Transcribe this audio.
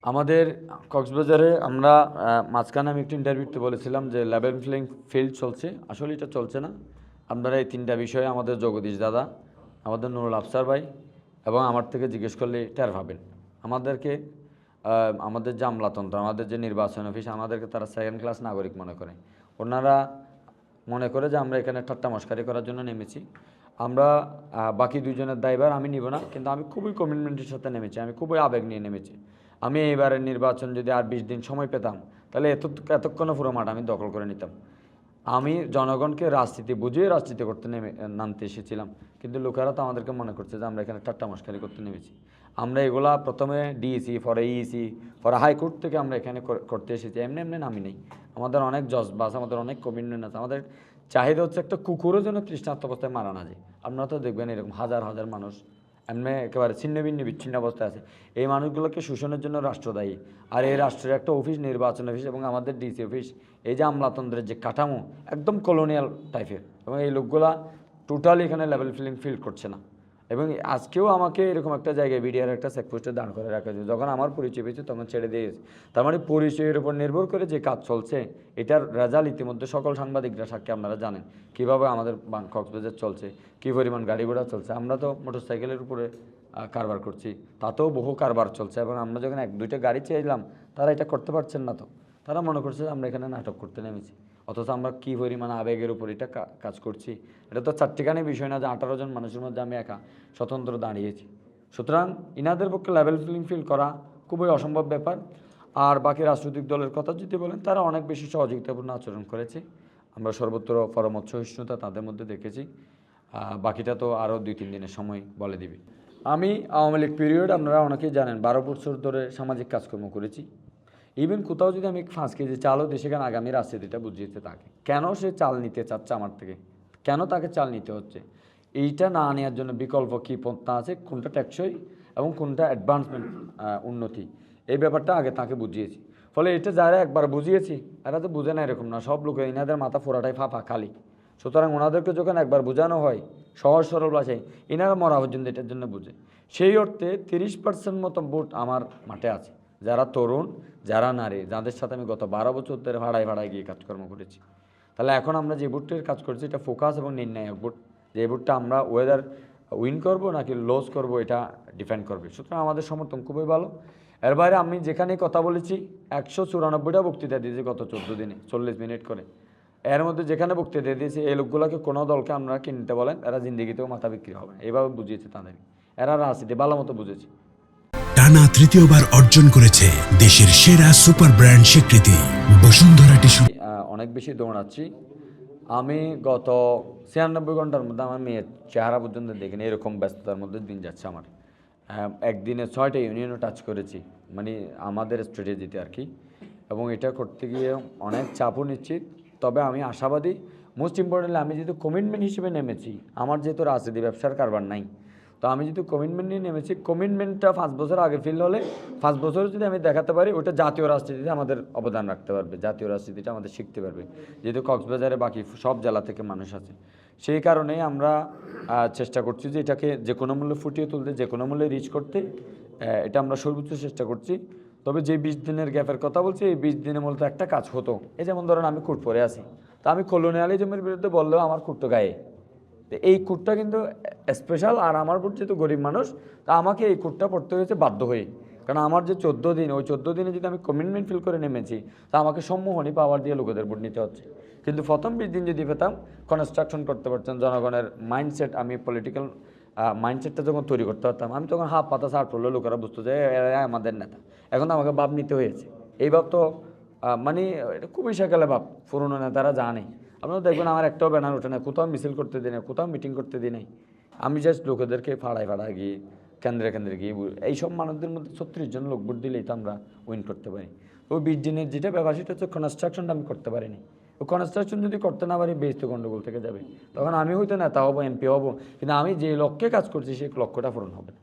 আমাদের কক্সবাজারে আমরা মাঝখানে আমি একটা ইন্টারভিউতে বলেছিলাম যে লেভেল প্লেইং ফিল্ড চলছে। আসলে এটা চলছে না। আপনারা এই ৩টা বিষয়ে আমাদের জগদীশ দাদা, আমাদের নুরুল আফসার ভাই এবং আমার থেকে জিজ্ঞেস করলে টের পাবেন। আমাদেরকে আমাদের যে আমলাতন্ত্র, আমাদের যে নির্বাচন অফিস, আমাদেরকে তারা সেকেন্ড ক্লাস নাগরিক মনে করে। ওনারা মনে করে যে আমরা এখানে ঠাট্টা মশকারি করার জন্য নেমেছি। আমরা বাকি দুজনের দায়ভার আমি নিব না, কিন্তু আমি খুবই কমিটমেন্টের সাথে নেমেছি, আমি খুবই আবেগ নিয়ে নেমেছি। আমি এবারের নির্বাচন যদি আর 20 দিন সময় পেতাম, তাহলে এতক্ষণও পুরো মাঠ আমি দখল করে নিতাম। আমি জনগণকে রাজনীতি বুঝিয়ে রাজনীতি করতে নামতে এসেছিলাম, কিন্তু লোকেরা তো আমাদেরকে মনে করছে যে আমরা এখানে ঠাট্টা মশকারি করতে নেমেছি। আমরা এগুলা প্রথমে ডিইসি, পরে ইসি, পরে হাইকোর্ট থেকে আমরা এখানে করতে এসেছি। এমনি এমনি নামি নেই। আমাদের অনেক জজবাস, আমাদের অনেক কমিটমেন্ট আছে। আমাদের চাহিদা হচ্ছে একটা কুকুরও যেন তৃষ্ণার্ত অবস্থায় মারা না যায়। আপনারা তো দেখবেন এরকম হাজার হাজার মানুষ এমনি একেবারে ছিন্ন ভিন্ন বিচ্ছিন্ন অবস্থায় আছে। এই মানুষগুলোকে শোষণের জন্য রাষ্ট্র দায়ী। আর এই রাষ্ট্রের একটা অফিস, নির্বাচন অফিস এবং আমাদের ডিসি অফিস, এই যে আমলাতন্ত্রের যে কাঠামো, একদম কলোনিয়াল টাইপের। এবং এই লোকগুলা টোটালি এখানে লেভেল ফিল করছে না। এবং আজকেও আমাকে এরকম একটা জায়গায় বিডিআর একটা চেকপোস্টে দাঁড় করে রাখা হয়েছে। যখন আমার পরিচয় পেয়েছে তখন ছেড়ে দিয়েছে। তার মানে পরিচয়ের উপর নির্ভর করে যে কাজ চলছে, এটার রেজাল্ট ইতিমধ্যে সকল সাংবাদিকরা সাক্ষী। আপনারা জানেন কীভাবে আমাদের কক্সবাজার চলছে, কী পরিমাণ গাড়ি ঘোড়া চলছে। আমরা তো মোটরসাইকেলের উপরে কারবার করছি, তাতেও বহু কারবার চলছে। এবং আমরা যখন 1-2টা গাড়ি চাইলাম, তারা এটা করতে পারছেন না। তো তারা মনে করছে যে আমরা এখানে নাটক করতে নেমেছি, অথচ আমরা কী পরিমাণ আবেগের উপর এটা কাজ করছি। এটা তো চারটিখানি বিষয় না যে 18 জন মানুষের মধ্যে আমি একা স্বতন্ত্র দাঁড়িয়েছি। সুতরাং ইনাদের পক্ষে লেভেল প্লেইং ফিল্ড করা খুবই অসম্ভব ব্যাপার। আর বাকি রাজনৈতিক দলের কথা যদি বলেন, তারা অনেক বেশি সহযোগিতাপূর্ণ আচরণ করেছে। আমরা সর্বত্র পরামর্শ সহিষ্ণুতা তাদের মধ্যে দেখেছি। বাকিটা তো আরও 2-3 দিনের সময় বলে দিবে। আমি আওয়ামী লীগ পিরিয়ড, আপনারা অনেকেই জানেন, 12 বছর ধরে সামাজিক কাজকর্ম করেছি। ইভেন কোথাও যদি আমি 5 কেজি চালও দিই, সেখানে আগামী রাজনীতিটা বুঝিয়েছে তাকে কেন সে চাল নিতে চাচ্ছে আমার থেকে, কেন তাকে চাল নিতে হচ্ছে। এইটা না নেওয়ার জন্য বিকল্প কী পন্থা আছে, কোনটা টেকসই এবং কোনটা অ্যাডভান্সমেন্ট, উন্নতি, এই ব্যাপারটা আগে তাকে বুঝিয়েছি। ফলে এটা যারা একবার বুঝিয়েছি, এরা তো বুঝে না এরকম না। সব লোক এনাদের মাথা ফোড়াটাই ফাঁপা খালি। সুতরাং ওনাদেরকে যখন একবার বোঝানো হয় সহজ সরল ভাষায়, এনারা মরা পর্যন্ত এটার জন্য বুঝে। সেই অর্থে 30% মতো ভোট আমার মাঠে আছে, যারা তরুণ, যারা নারী, যাদের সাথে আমি গত 12 বছর ধরে ভাড়ায় গিয়ে কাজকর্ম করেছি। তাহলে এখন আমরা যে ভোটটির কাজ করছি, এটা ফোকাস এবং নির্ণায়ক ভোট। যে ভোটটা আমরা ওয়েদার উইন করব নাকি লস করব, এটা ডিপেন্ড করবে। সুতরাং আমাদের সমর্থন খুবই ভালো। এর বাইরে আমি যেখানেই কথা বলেছি, 194টা বক্তৃতা দিয়েছি গত 14 দিনে, 40 মিনিট করে। এর মধ্যে যেখানে বক্তৃতা দিয়েছি, এই লোকগুলোকে কোনো দলকে আপনারা কিনতে বলেন, এরা জিন্দিগিতেও মাথা বিক্রি হবে। এইভাবে বুঝিয়েছে তাদের, এরা রাজনীতি ভালো মতো বুঝেছে। টানা তৃতীয়বার অর্জন করেছে দেশের সেরা সুপার ব্র্যান্ড স্বীকৃতি বসুন্ধরা টিস্যু। অনেক বেশি দৌড়াচ্ছি। আমি গত 96 ঘন্টার মধ্যে আমার মেয়ের চেহারা পর্যন্ত দেখিনি, এরকম ব্যস্ততার মধ্যে দিন যাচ্ছে আমার। একদিনে 6টা ইউনিয়নও টাচ করেছি, মানে আমাদের স্ট্র্যাটেজিতে আর কি। এবং এটা করতে গিয়ে অনেক চাপও নিচ্ছি। তবে আমি আশাবাদী। মোস্ট ইম্পর্টেন্টলি, আমি যেহেতু কমিটমেন্ট হিসেবে নেমেছি, আমার যেহেতু রাজনীতি ব্যবসার কারবার নাই, তো আমি যেহেতু কমিটমেন্ট নিয়ে নেমেছি, কমিটমেন্টটা 5 বছর আগে ফিল হলে 5 বছর যদি আমি দেখাতে পারি, ওটা জাতীয় রাজনীতিতে আমাদের অবদান রাখতে পারবে, জাতীয় রাজনীতিটা আমাদের শিখতে পারবে। যেহেতু কক্সবাজারে বাকি সব জেলা থেকে মানুষ আছে, সেই কারণেই আমরা চেষ্টা করছি যে এটাকে যে কোনো মূল্যে ফুটিয়ে তুলতে, যে কোনো মূল্যে রিচ করতে। এটা আমরা সর্বোচ্চ চেষ্টা করছি। তবে যে 20 দিনের গ্যাপের কথা বলছি, এই 20 দিনে মূলত একটা কাজ হতো। এই যেমন ধরেন আমি কুট পরে আছি, তা আমি কলোনিয়ালিজমের বিরুদ্ধে বললেও আমার কুট্টো গায়ে, তো এই কুটটা কিন্তু স্পেশাল। আর আমার বুট যেহেতু গরিব মানুষ, তা আমাকে এই কুটটা পড়তে হয়েছে বাধ্য হয়ে। কারণ আমার যে 14 দিন, ওই 14 দিনে যদি আমি কমিটমেন্ট ফিল করে নেমেছি, তা আমাকে সম্মোহনী পাওয়ার দিয়ে লোকেদের ভোট নিতে হচ্ছে। কিন্তু প্রথম 20 দিন যদি পেতাম, কনস্ট্রাকশন করতে পারতাম জনগণের মাইন্ডসেট, আমি পলিটিক্যাল মাইন্ডসেটটা যখন তৈরি করতে পারতাম, আমি তখন হাফ পাতা ছাড় পড়লে লোকেরা বুঝতো যে এরা আমাদের নেতা। এখন তো আমাকে ভাব নিতে হয়েছে। এই ভাব তো মানে এটা খুবই সেকালে ভাব, পুরনো নেতারা জানে। আপনারা দেখবেন আমার একটাও ব্যানার ওঠে না, কোথাও মিছিল করতে দিই না, কোথাও মিটিং করতে দিই নাই। আমি জাস্ট লোকেদেরকে ফাড়ায় গিয়ে কেন্দ্রে গিয়ে এইসব মানুষদের মধ্যে 36 জন লোক ভোট দিলেই তো আমরা উইন করতে পারি। ওই 20 দিনের যেটা ব্যাপার, সেটা হচ্ছে কনস্ট্রাকশনটা আমি করতে পারিনি। ওই কনস্ট্রাকশন যদি করতে না পারি, বেশ তো গণ্ডগোল থেকে যাবে। তখন আমি হয়তো নেতা হবো, এমপি হবো, কিন্তু আমি যে লক্ষ্যে কাজ করছি সেই লক্ষ্যটা পূরণ হবে না।